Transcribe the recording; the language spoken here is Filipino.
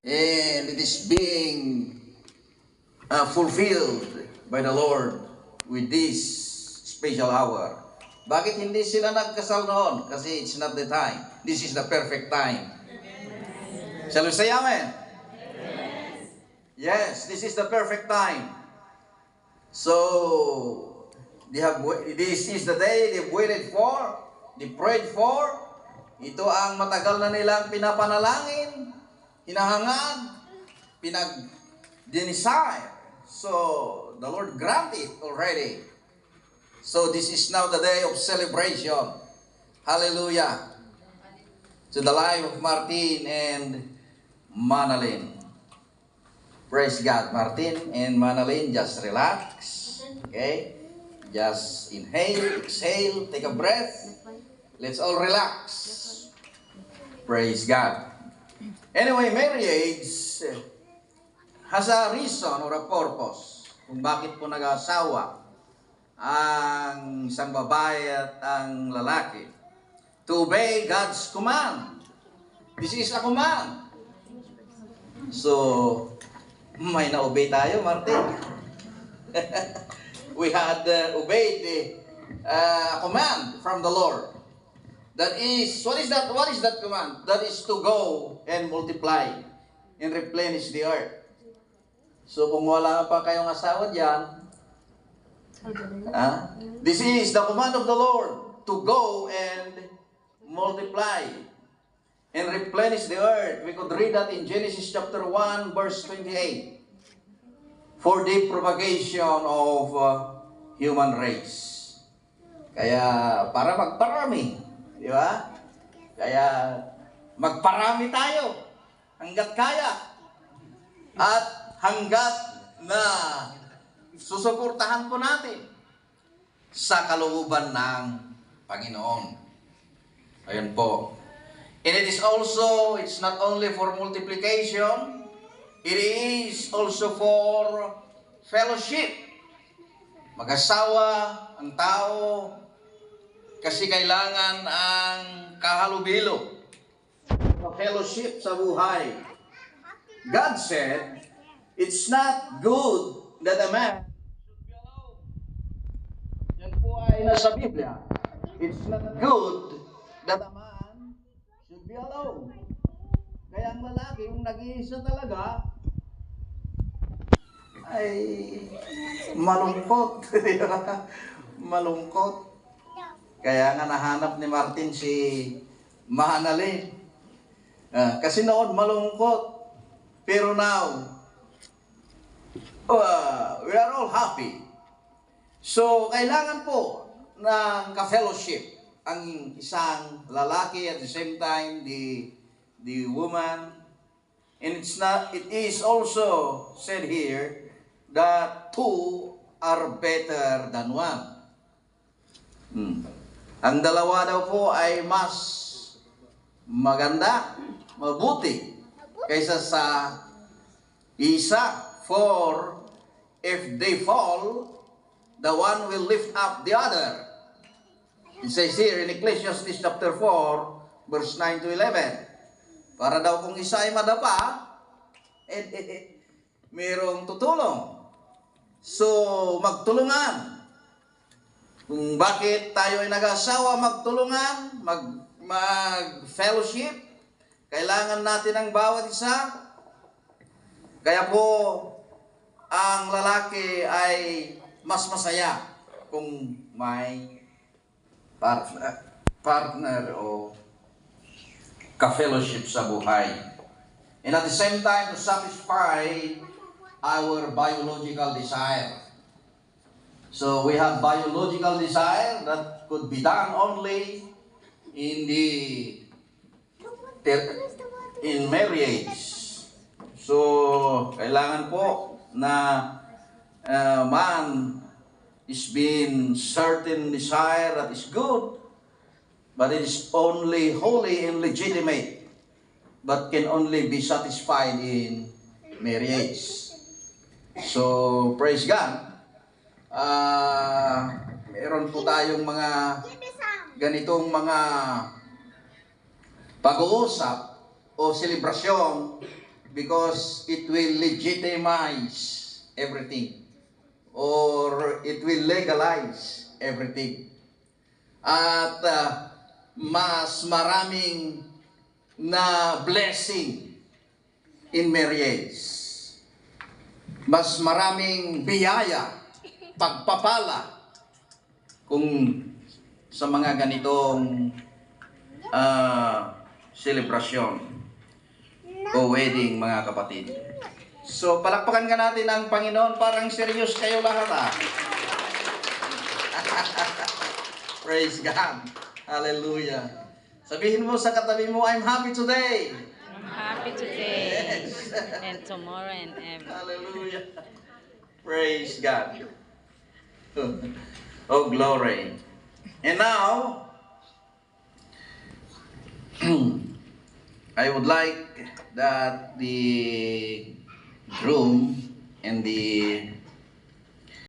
and it is being fulfilled by the Lord with this special hour. Bakit hindi sila nagkasal noon? Kasi it's not the time. This is the perfect time. Shall we say amen? Yes, this is the perfect time. So, this is the day they've waited for, they prayed for. Ito ang matagal na nilang pinapanalangin, hinahangad, pinag-desire. So, the Lord granted already. So, this is now the day of celebration. Hallelujah. To the life of Martin and Manalyn. Praise God. Martin and Manalyn, just relax. Okay? Just inhale, exhale, take a breath. Let's all relax. Praise God. Anyway, marriage has a reason or a purpose kung bakit po nag-asawa ang isang babae at ang lalaki. To obey God's command. This is a command. So, may na-obey tayo, Martin. We had obeyed the command from the Lord. That is, what is that? What is that command? That is to go and multiply and replenish the earth. So kung wala pa kayong asawa dyan, this is the command of the Lord, to go and multiply and replenish the earth. We could read that in Genesis chapter 1 verse 28. For the propagation of human race. Kaya para magparami, di ba? Kaya magparami tayo hanggat kaya. At hanggat na susuportahan po natin sa kalooban ng Panginoon. Ayan po. And it is also, it's not only for multiplication, it is also for fellowship. Mag-asawa ang tao kasi kailangan ang kahalubilo. Fellowship sa buhay. God said, it's not good that a man should be alone. Yan po ay nasa Biblia. It's not good that a man should be alone. Kaya ang lalaki, yung nag-iisa talaga, ay malungkot. Malungkot. Kaya nga nahanap ni Martin si Manalyn. Kasi noon malungkot. Pero now, we are all happy. So, kailangan po ng ka-fellowship ang isang lalaki at the same time the woman. And it is also said here that two are better than one. Ang dalawa daw po ay mas maganda, mabuti kaysa sa isa. For if they fall, the one will lift up the other. It says here in Ecclesiastes chapter 4, verse 9 to 11. Para daw kung isa ay madapa, mayroong tutulong. So, magtulungan. Kung bakit tayo ay nag-asawa, magtulungan, mag-fellowship. Kailangan natin ang bawat isa. Kaya po, ang lalaki ay mas masaya kung may partner o ka-fellowship sa buhay. And at the same time, to satisfy our biological desire. So we have biological desire that could be done only in marriage. So, kailangan po na man is being certain desire that is good, but it is only holy and legitimate, but can only be satisfied in marriage. So, praise God. Meron po tayong mga ganitong mga pag-uusap o selebrasyon because it will legitimize everything, or it will legalize everything. At mas maraming na blessing in marriage. Mas maraming biyaya, pagpapala kung sa mga ganitong selebrasyon o wedding, mga kapatid. So, palakpakan ka natin ang Panginoon. Parang serious kayo lahat, ah. Praise God. Hallelujah. Sabihin mo sa katabi mo, I'm happy today. I'm happy today and tomorrow and ever. Hallelujah. Praise God. Oh, glory. And now, I would like that the groom and the